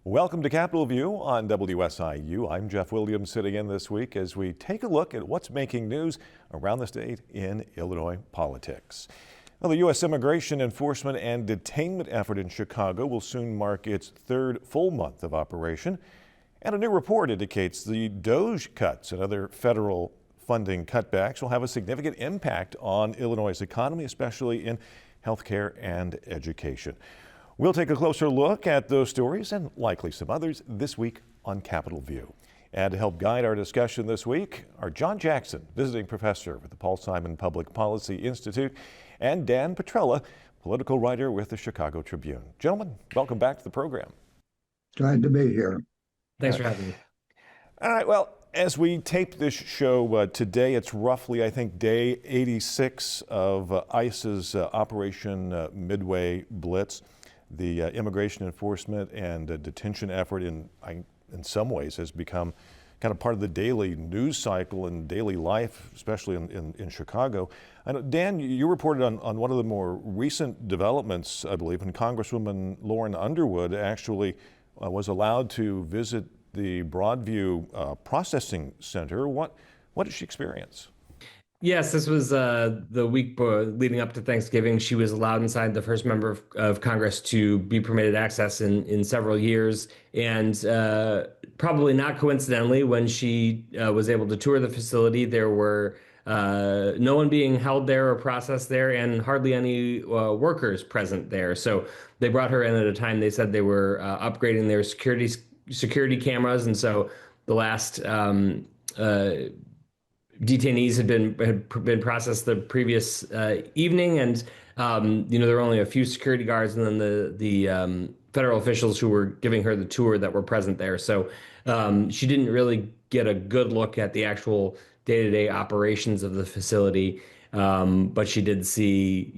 Welcome to Capitol View on WSIU. I'm Jeff Williams sitting in this week as we take a look at what's making news around the state in Illinois politics. Well, the U.S. immigration enforcement and detainment effort in Chicago will soon mark its third full month of operation. And a new report indicates the DOJ cuts and other federal funding cutbacks will have a significant impact on Illinois' economy, especially in healthcare and education. We'll take a closer look at those stories and likely some others this week on Capitol View. And to help guide our discussion this week are John Jackson, visiting professor with the Paul Simon Public Policy Institute, and Dan Petrella, political writer with the Chicago Tribune. Gentlemen, welcome back to the program. Glad to be here. Thanks for having me. All right, well, as we tape this show today, it's roughly, I think, day 86 of ICE's Operation Midway Blitz. The immigration enforcement and detention effort in some ways has become kind of part of the daily news cycle and daily life, especially in Chicago. I know, Dan, you reported on one of the more recent developments, I believe, when Congresswoman Lauren Underwood actually was allowed to visit the Broadview Processing Center. What did she experience? Yes, this was the week leading up to Thanksgiving. She was allowed inside, the first member of Congress to be permitted access in several years. And probably not coincidentally, when she was able to tour the facility, there were no one being held there or processed there and hardly any workers present there. So they brought her in at a time they said they were upgrading their security cameras. And so the last detainees had been processed the previous evening, and there were only a few security guards, and then the federal officials who were giving her the tour that were present there. So she didn't really get a good look at the actual day-to-day operations of the facility, but she did see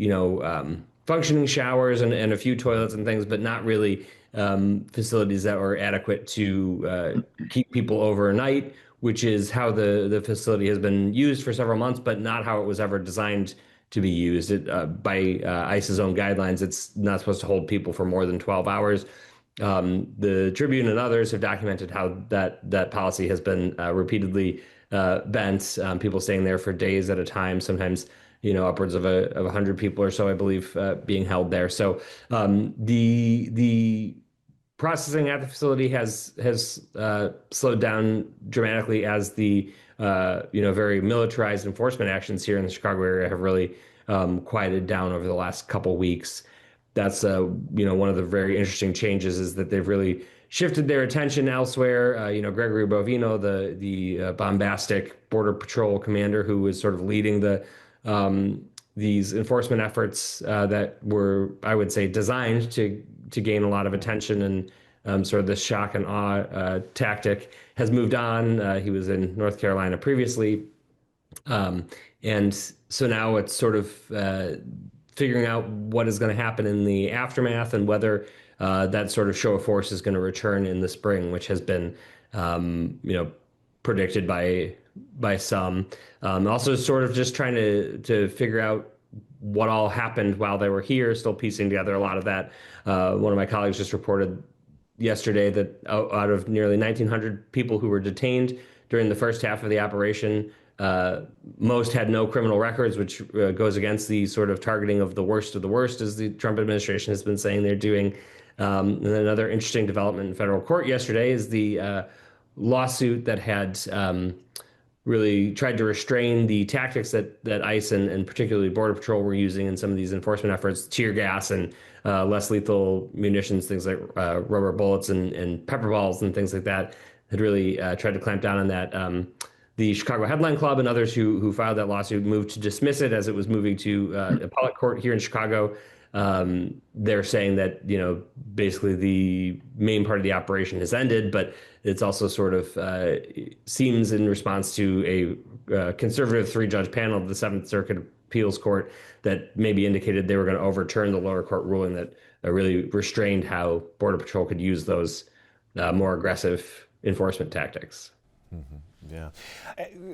functioning showers and a few toilets and things, but not really facilities that were adequate to keep people overnight, which is how the facility has been used for several months, but not how it was ever designed to be used. By ICE's own guidelines, it's not supposed to hold people for more than 12 hours. The Tribune and others have documented how that policy has been repeatedly bent, people staying there for days at a time, sometimes upwards of 100 people or so, I believe, being held there. So the processing at the facility has slowed down dramatically as the very militarized enforcement actions here in the Chicago area have really quieted down over the last couple weeks. That's one of the very interesting changes is that they've really shifted their attention elsewhere. Gregory Bovino, the bombastic Border Patrol commander who was sort of leading these enforcement efforts that were, I would say, designed to gain a lot of attention and sort of the shock and awe tactic, has moved on. He was in North Carolina previously. And so now it's sort of figuring out what is going to happen in the aftermath and whether that sort of show of force is going to return in the spring, which has been, predicted by some. Also sort of just trying to figure out what all happened while they were here, still piecing together a lot of that. One of my colleagues just reported yesterday that out of nearly 1,900 people who were detained during the first half of the operation, most had no criminal records, which goes against the sort of targeting of the worst, as the Trump administration has been saying they're doing. And then another interesting development in federal court yesterday is the lawsuit that had really tried to restrain the tactics that ICE and particularly Border Patrol were using in some of these enforcement efforts, tear gas and less lethal munitions, things like rubber bullets and pepper balls and things like that, had really tried to clamp down on that. The Chicago Headline Club and others who filed that lawsuit moved to dismiss it as it was moving to appellate court here in Chicago. They're saying that, basically the main part of the operation has ended, but it's also sort of seems in response to a conservative 3-judge panel of the Seventh Circuit Appeals Court that maybe indicated they were going to overturn the lower court ruling that really restrained how Border Patrol could use those more aggressive enforcement tactics. Mm-hmm. Yeah,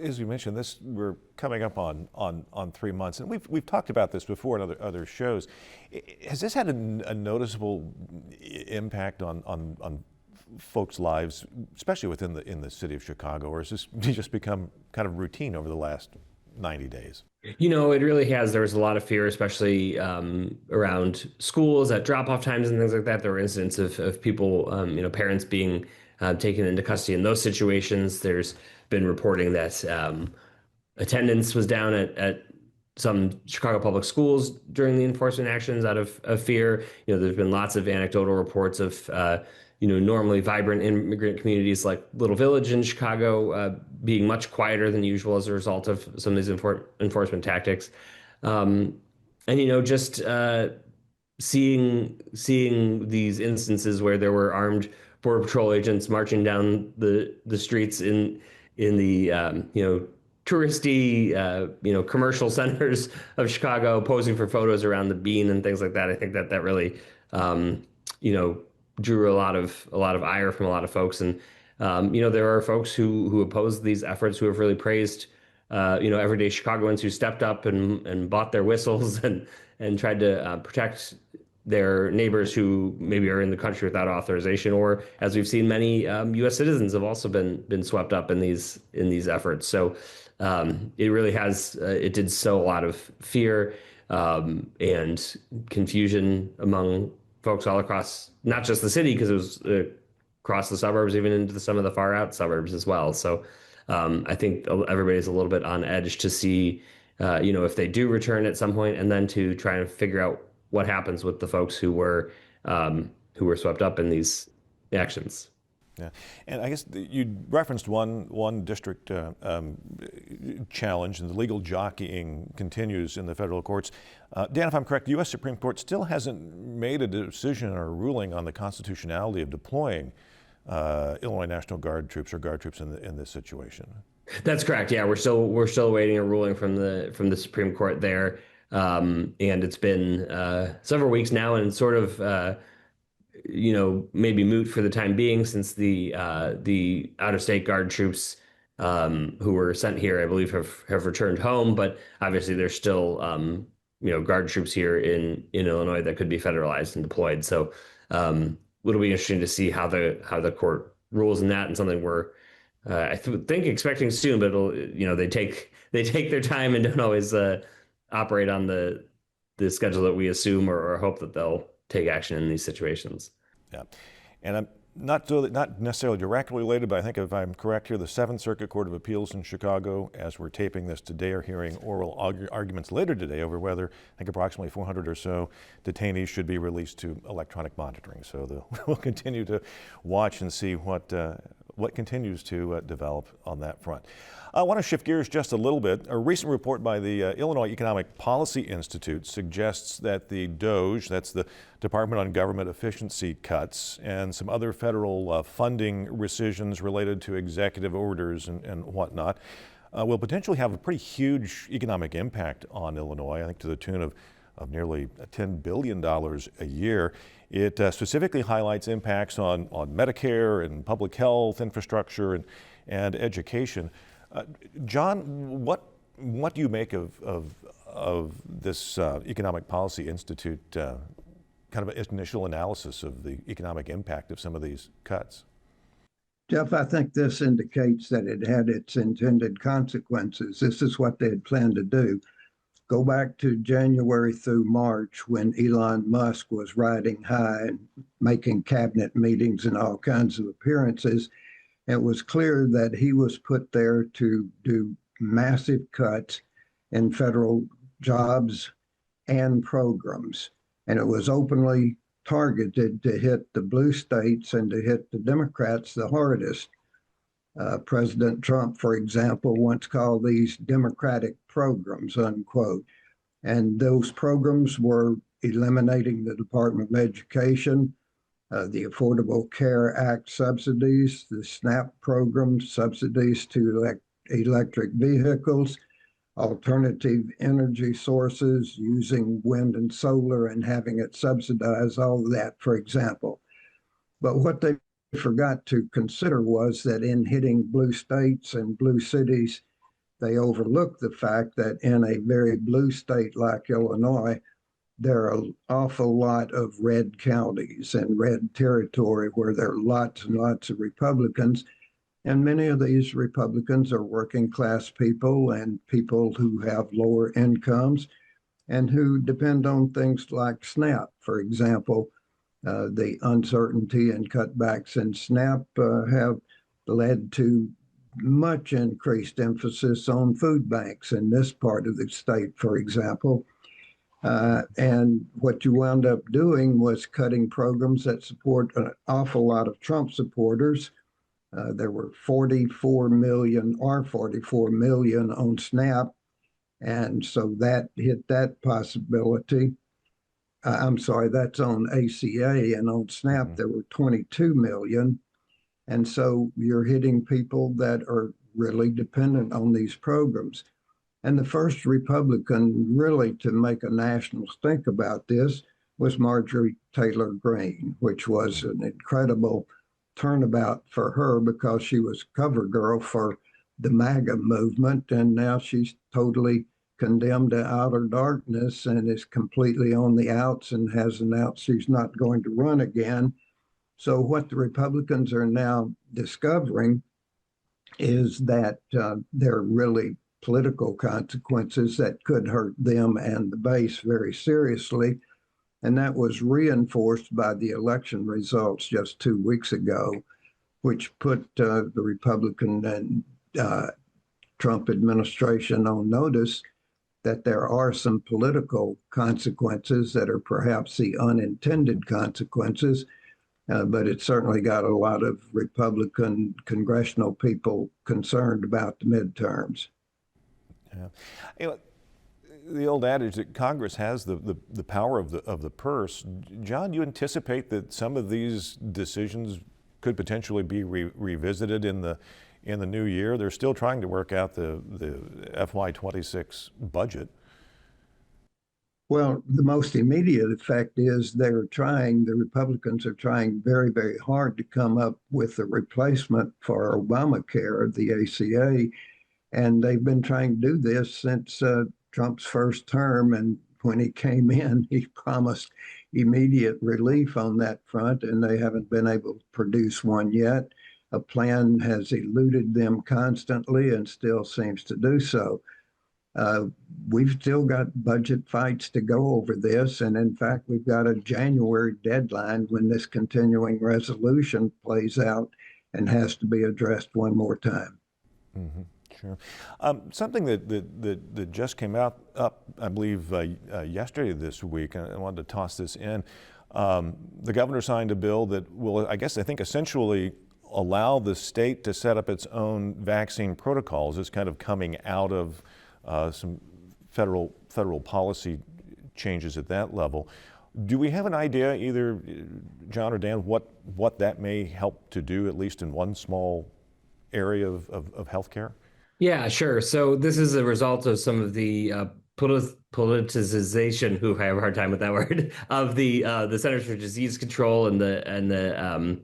as you mentioned, we're coming up on 3 months, and we've talked about this before in other shows. Has this had a noticeable impact on folks' lives, especially in the city of Chicago, or has this just become kind of routine over the last 90 days? You know, it really has. There was a lot of fear, especially around schools at drop-off times and things like that. There were incidents of people, parents being taken into custody in those situations. There's been reporting that attendance was down at some Chicago public schools during the enforcement actions out of fear. There's been lots of anecdotal reports of normally vibrant immigrant communities like Little Village in Chicago being much quieter than usual as a result of some of these enforcement tactics. Just seeing these instances where there were armed Border Patrol agents marching down the streets in the touristy commercial centers of Chicago, posing for photos around the Bean and things like that. I think that really drew a lot of ire from a lot of folks, and there are folks who oppose these efforts who have really praised everyday Chicagoans who stepped up and bought their whistles and tried to protect their neighbors who maybe are in the country without authorization, or as we've seen, many U.S. citizens have also been swept up in these efforts. So it really has it did sow a lot of fear and confusion among folks all across, not just the city, because it was across the suburbs, even into some of the far out suburbs as well. So I think everybody's a little bit on edge to see, if they do return at some point, and then to try and figure out what happens with the folks who were swept up in these actions. Yeah, and I guess you referenced one district challenge, and the legal jockeying continues in the federal courts. Dan, if I'm correct, the U.S. Supreme Court still hasn't made a decision or a ruling on the constitutionality of deploying Illinois National Guard troops or Guard troops in this situation. That's correct. Yeah, we're still awaiting a ruling from the Supreme Court there, and it's been several weeks now, and sort of. Maybe moot for the time being, since the out-of-state Guard troops who were sent here, I believe, have returned home. But obviously, there's still Guard troops here in Illinois that could be federalized and deployed. So it'll be interesting to see how the court rules in that, and something we're I think expecting soon. But it'll they take their time and don't always operate on the schedule that we assume or hope that they'll take action in these situations. Yeah, and I'm not necessarily directly related, but I think if I'm correct here, the Seventh Circuit Court of Appeals in Chicago, as we're taping this today, are hearing oral arguments later today over whether, I think, approximately 400 or so detainees should be released to electronic monitoring. So we'll continue to watch and see what continues to develop on that front. I want to shift gears just a little bit. A recent report by the Illinois Economic Policy Institute suggests that the DOGE, that's the Department on Government Efficiency cuts, and some other federal funding rescissions related to executive orders and whatnot, will potentially have a pretty huge economic impact on Illinois, I think to the tune of nearly $10 billion a year. It specifically highlights impacts on Medicare and public health, infrastructure, and education. John, what do you make of this Economic Policy Institute kind of initial analysis of the economic impact of some of these cuts? Jeff, I think this indicates that it had its intended consequences. This is what they had planned to do. Go back to January through March, when Elon Musk was riding high and making cabinet meetings and all kinds of appearances. It was clear that he was put there to do massive cuts in federal jobs and programs. And it was openly targeted to hit the blue states and to hit the Democrats the hardest. President Trump, for example, once called these Democratic programs, unquote. And those programs were eliminating the Department of Education, the Affordable Care Act subsidies, the SNAP program, subsidies to electric vehicles, alternative energy sources, using wind and solar and having it subsidize, all of that, for example. But what they forgot to consider was that in hitting blue states and blue cities, they overlooked the fact that in a very blue state like Illinois, there are an awful lot of red counties and red territory where there are lots and lots of Republicans. And many of these Republicans are working class people and people who have lower incomes and who depend on things like SNAP. For example, the uncertainty and cutbacks in SNAP have led to much increased emphasis on food banks in this part of the state, for example. And what you wound up doing was cutting programs that support an awful lot of Trump supporters. There were 44 million on SNAP. And so that hit that possibility. I'm sorry, that's on ACA, and on SNAP, there were 22 million. And so you're hitting people that are really dependent on these programs. And the first Republican really to make a national stink about this was Marjorie Taylor Greene, which was an incredible turnabout for her because she was cover girl for the MAGA movement. And now she's totally condemned to outer darkness and is completely on the outs and has announced she's not going to run again. So what the Republicans are now discovering is that there are really political consequences that could hurt them and the base very seriously. And that was reinforced by the election results just 2 weeks ago, which put the Republican and Trump administration on notice that there are some political consequences that are perhaps the unintended consequences. But it certainly got a lot of Republican congressional people concerned about the midterms. Yeah. You know, the old adage that Congress has the power of the purse. John, you anticipate that some of these decisions could potentially be revisited in the new year? They're still trying to work out the FY26 budget. Well, the most immediate effect is the Republicans are trying very, very hard to come up with a replacement for Obamacare, the ACA. And they've been trying to do this since Trump's first term. And when he came in, he promised immediate relief on that front, and they haven't been able to produce one yet. A plan has eluded them constantly and still seems to do so. We've still got budget fights to go over this. And in fact, we've got a January deadline when this continuing resolution plays out and has to be addressed one more time. Mm-hmm. Sure. Something that just came up, I believe, yesterday this week, and I wanted to toss this in. The governor signed a bill that will, I think, essentially allow the state to set up its own vaccine protocols. It's kind of coming out of some federal policy changes at that level. Do we have an idea, either John or Dan, what that may help to do, at least in one small area of healthcare? Yeah, sure. So this is a result of some of the politicization, I have a hard time with that word, of the Centers for Disease Control and the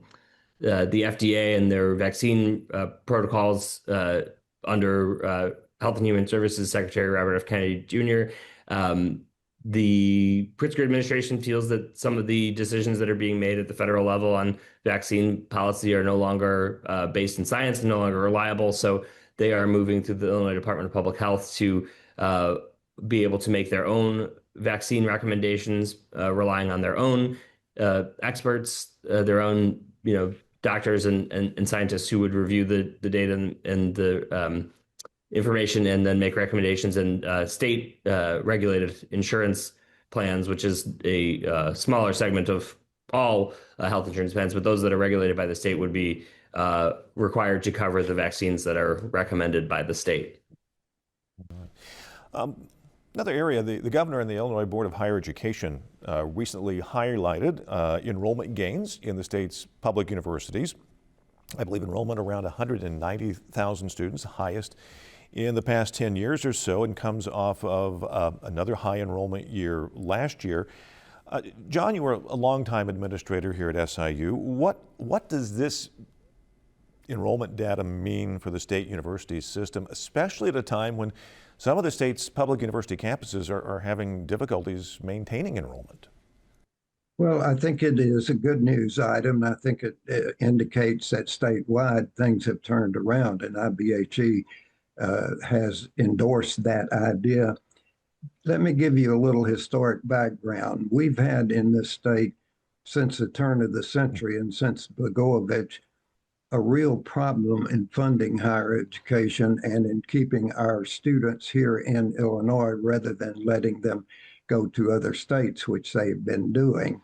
FDA and their vaccine protocols under Health and Human Services Secretary Robert F. Kennedy Jr. The Pritzker administration feels that some of the decisions that are being made at the federal level on vaccine policy are no longer based in science and no longer reliable. So they are moving through the Illinois Department of Public Health to be able to make their own vaccine recommendations, relying on their own experts, their own doctors and scientists who would review the data and the information and then make recommendations. And state regulated insurance plans, which is a smaller segment of all health insurance plans, but those that are regulated by the state would be required to cover the vaccines that are recommended by the state. Another area, the governor and the Illinois Board of Higher Education recently highlighted enrollment gains in the state's public universities. I believe enrollment around 190,000 students, highest in the past 10 years or so, and comes off of another high enrollment year last year. John, you were a longtime administrator here at SIU. What does this enrollment data mean for the state university system, especially at a time when some of the state's public university campuses are having difficulties maintaining enrollment? Well, I think it is a good news item. I think it indicates that statewide things have turned around, and IBHE has endorsed that idea. Let me give you a little historic background. We've had in this state since the turn of the century and since Blagojevich a real problem in funding higher education and in keeping our students here in Illinois rather than letting them go to other states, which they've been doing.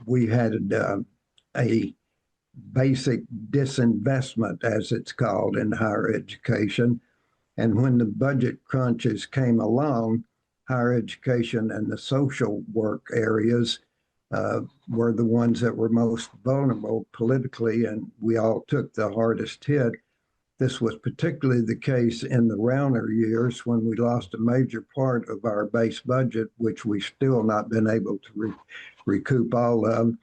We had a basic disinvestment, as it's called, in higher education. And when the budget crunches came along, higher education and the social work areas were the ones that were most vulnerable politically, and we all took the hardest hit. This was particularly the case in the Rauner years when we lost a major part of our base budget, which we've still not been able to recoup all of.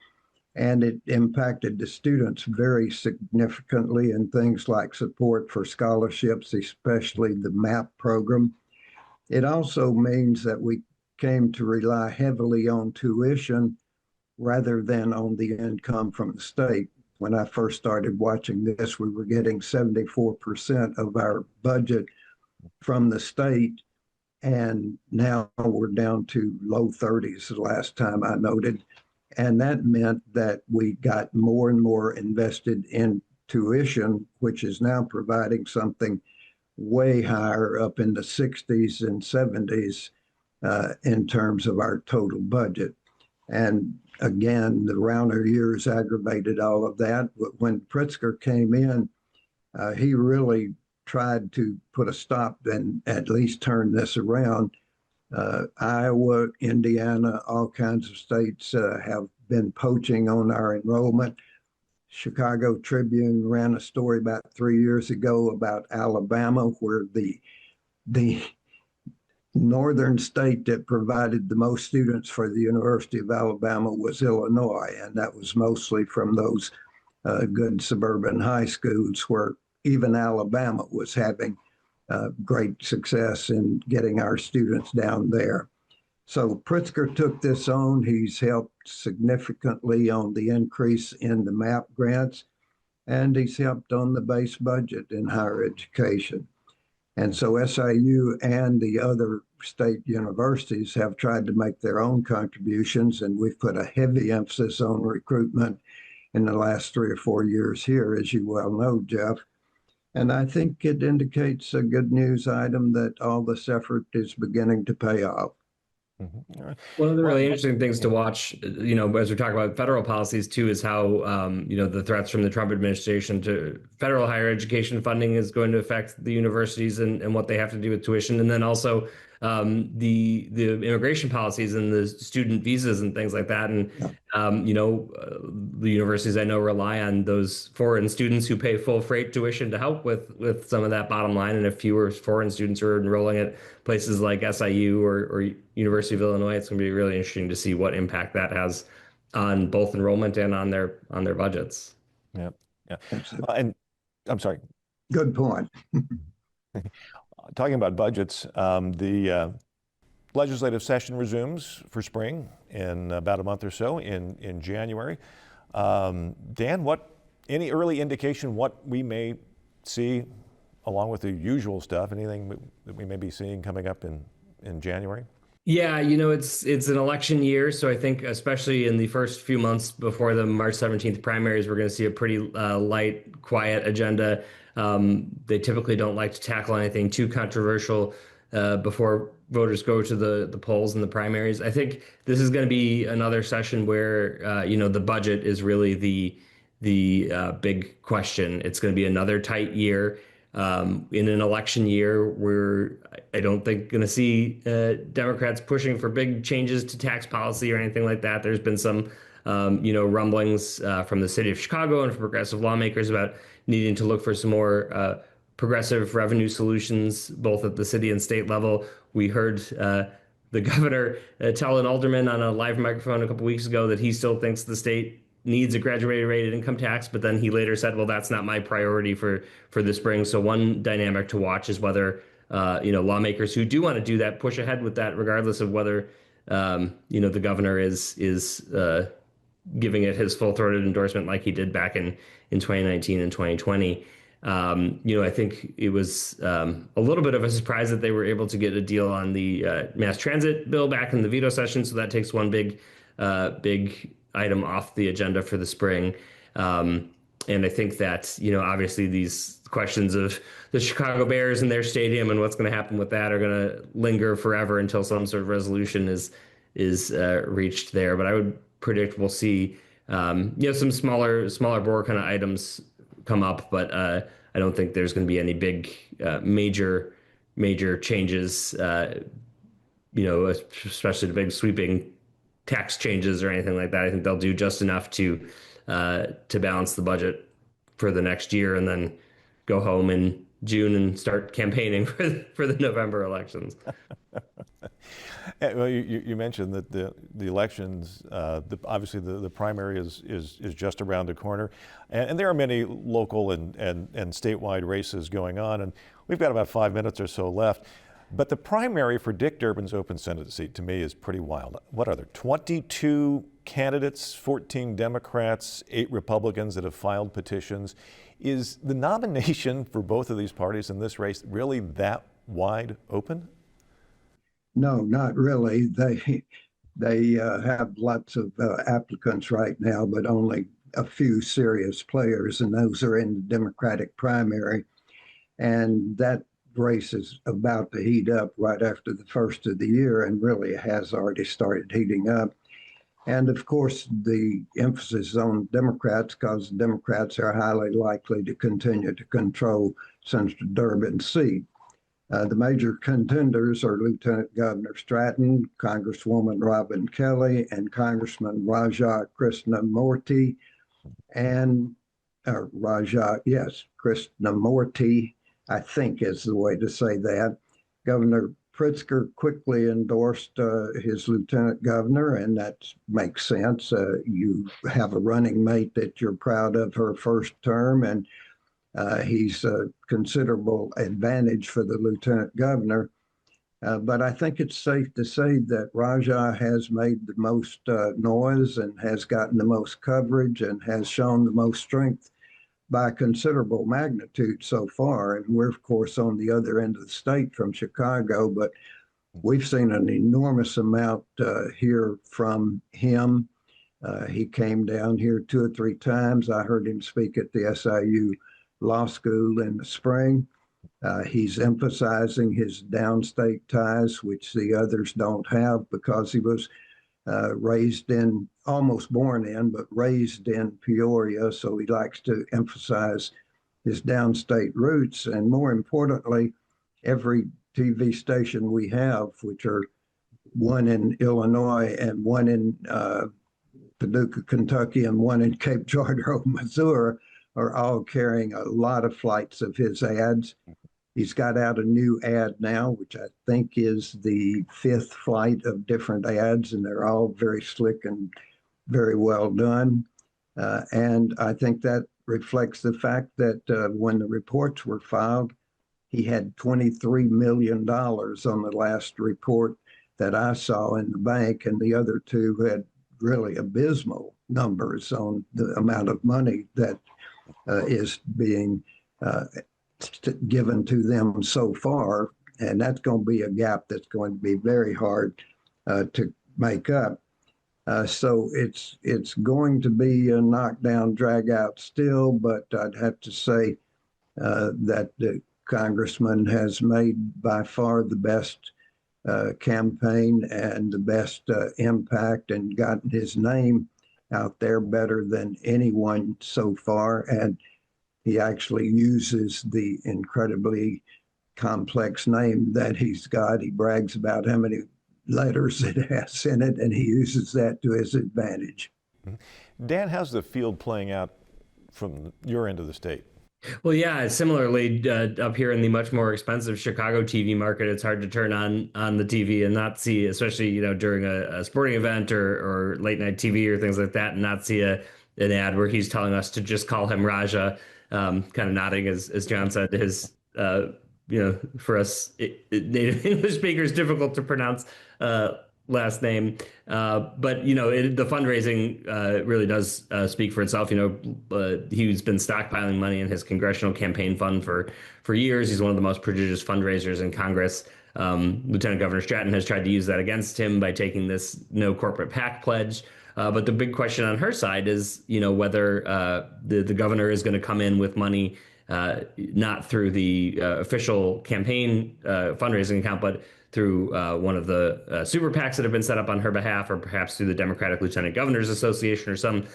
And it impacted the students very significantly in things like support for scholarships, especially the MAP program. It also means that we came to rely heavily on tuition rather than on the income from the state. When I first started watching this, we were getting 74% of our budget from the state, and now we're down to low 30s the last time I noted. And that meant that we got more and more invested in tuition, which is now providing something way higher, up in the 60s and 70s in terms of our total budget. And again, the Rauner years aggravated all of that. But when Pritzker came in, he really tried to put a stop and at least turn this around. Iowa, Indiana, all kinds of states have been poaching on our enrollment. Chicago Tribune ran a story about 3 years ago about Alabama, where the northern state that provided the most students for the University of Alabama was Illinois, and that was mostly from those good suburban high schools where even Alabama was having great success in getting our students down there. So Pritzker took this on. He's helped significantly on the increase in the MAP grants, and he's helped on the base budget in higher education. And so SIU and the other state universities have tried to make their own contributions, and we've put a heavy emphasis on recruitment in the last 3 or 4 years here, as you well know, Jeff. And I think it indicates a good news item that all this effort is beginning to pay off. Mm-hmm. All right. One of the really interesting things to watch, as we talk about federal policies too, is how, the threats from the Trump administration to federal higher education funding is going to affect the universities and what they have to do with tuition. And then also the immigration policies and the student visas and things like that. And, the universities I know rely on those foreign students who pay full freight tuition to help with some of that bottom line. And if fewer foreign students are enrolling at places like SIU or University of Illinois, it's going to be really interesting to see what impact that has on both enrollment and on their budgets. Yeah. And I'm sorry. Good point. Talking about budgets, the legislative session resumes for spring in about a month or so in January. Dan, any early indication what we may see along with the usual stuff? Anything that we may be seeing coming up in January? Yeah, it's an election year, so I think especially in the first few months before the March 17th primaries, we're going to see a pretty light, quiet agenda. They typically don't like to tackle anything too controversial before voters go to the polls in the primaries. I think this is going to be another session where the budget is really the big question. It's going to be another tight year. In an election year, we're, I don't think, going to see Democrats pushing for big changes to tax policy or anything like that. There's been some, rumblings from the city of Chicago and from progressive lawmakers about needing to look for some more progressive revenue solutions, both at the city and state level. We heard the governor tell an alderman on a live microphone a couple weeks ago that he still thinks the state needs a graduated rated income tax, but then he later said, well, that's not my priority for the spring. So one dynamic to watch is whether lawmakers who do want to do that push ahead with that, regardless of whether the governor is giving it his full-throated endorsement like he did back in 2019 and 2020. I think it was a little bit of a surprise that they were able to get a deal on the mass transit bill back in the veto session. So that takes one big item off the agenda for the spring. And I think that, obviously these questions of the Chicago Bears and their stadium and what's going to happen with that are going to linger forever until some sort of resolution is reached there. But I would predict we'll see, some smaller bore kind of items come up, but I don't think there's going to be any big major changes, especially the big sweeping tax changes or anything like that. I think they'll do just enough to balance the budget for the next year and then go home in June and start campaigning for the November elections. Well, you mentioned that the elections, obviously the primary is just around the corner, and there are many local and statewide races going on, and we've got about 5 minutes or so left. But the primary for Dick Durbin's open Senate seat, to me, is pretty wild. What are there? 22 candidates, 14 Democrats, 8 Republicans that have filed petitions. Is the nomination for both of these parties in this race really that wide open? No, not really. They have lots of applicants right now, but only a few serious players, and those are in the Democratic primary. And that race is about to heat up right after the first of the year, and really has already started heating up. And of course, the emphasis is on Democrats because Democrats are highly likely to continue to control Senator Durbin's seat. The major contenders are Lieutenant Governor Stratton, Congresswoman Robin Kelly, and Congressman Raja Krishnamurti, Krishnamurti, I think is the way to say that. Governor Pritzker quickly endorsed his lieutenant governor, and that makes sense. You have a running mate that you're proud of her first term, and he's a considerable advantage for the lieutenant governor. But I think it's safe to say that Raja has made the most noise and has gotten the most coverage and has shown the most strength by considerable magnitude so far. And we're, of course, on the other end of the state from Chicago, but we've seen an enormous amount here from him. He came down here 2 or 3 times. I heard him speak at the SIU Law School in the spring. He's emphasizing his downstate ties, which the others don't have because he was almost born in, but raised in Peoria. So he likes to emphasize his downstate roots. And more importantly, every TV station we have, which are one in Illinois and one in Paducah, Kentucky, and one in Cape Girardeau, Missouri, are all carrying a lot of flights of his ads. He's got out a new ad now, which I think is the 5th flight of different ads, and they're all very slick and very well done. And I think that reflects the fact that when the reports were filed, he had $23 million on the last report that I saw in the bank, and the other 2 had really abysmal numbers on the amount of money that is being given to them so far, and that's going to be a gap that's going to be very hard to make up. So it's going to be a knockdown, drag out still, but I'd have to say that the congressman has made by far the best campaign and the best impact and gotten his name out there better than anyone so far. And he actually uses the incredibly complex name that he's got. He brags about how many letters it has in it, and he uses that to his advantage. Dan, how's the field playing out from your end of the state? Well, yeah, similarly, up here in the much more expensive Chicago TV market, it's hard to turn on the TV and not see, especially, during a sporting event or late night TV or things like that, and not see a an ad where he's telling us to just call him Raja, kind of nodding as John said, his for us native English speakers, difficult to pronounce last name. But the fundraising really does speak for itself. He's been stockpiling money in his congressional campaign fund for years. He's one of the most prodigious fundraisers in Congress. Lieutenant Governor Stratton has tried to use that against him by taking this no corporate PAC pledge. But the big question on her side is, whether the governor is going to come in with money, not through the official campaign fundraising account, but through one of the super PACs that have been set up on her behalf, or perhaps through the Democratic Lieutenant Governors Association, or some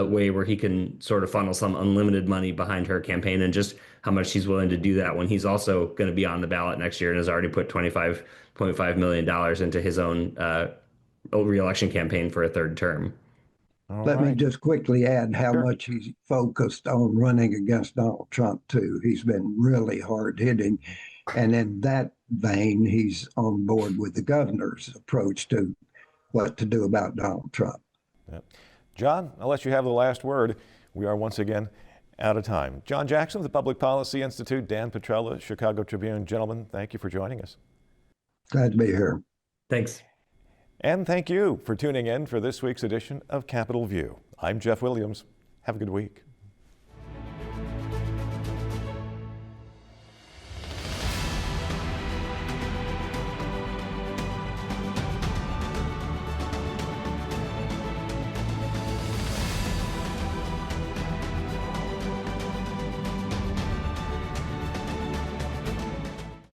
way where he can sort of funnel some unlimited money behind her campaign, and just how much he's willing to do that when he's also going to be on the ballot next year and has already put $25.5 million into his own re-election campaign for a third term. Let me just quickly add how much he's focused on running against Donald Trump, too. He's been really hard hitting. And in that vein, he's on board with the governor's approach to what to do about Donald Trump. Yep. John, I'll let you have the last word. We are once again out of time. John Jackson of the Public Policy Institute, Dan Petrella, Chicago Tribune. Gentlemen, thank you for joining us. Glad to be here. Thanks. And thank you for tuning in for this week's edition of Capitol View. I'm Jeff Williams. Have a good week.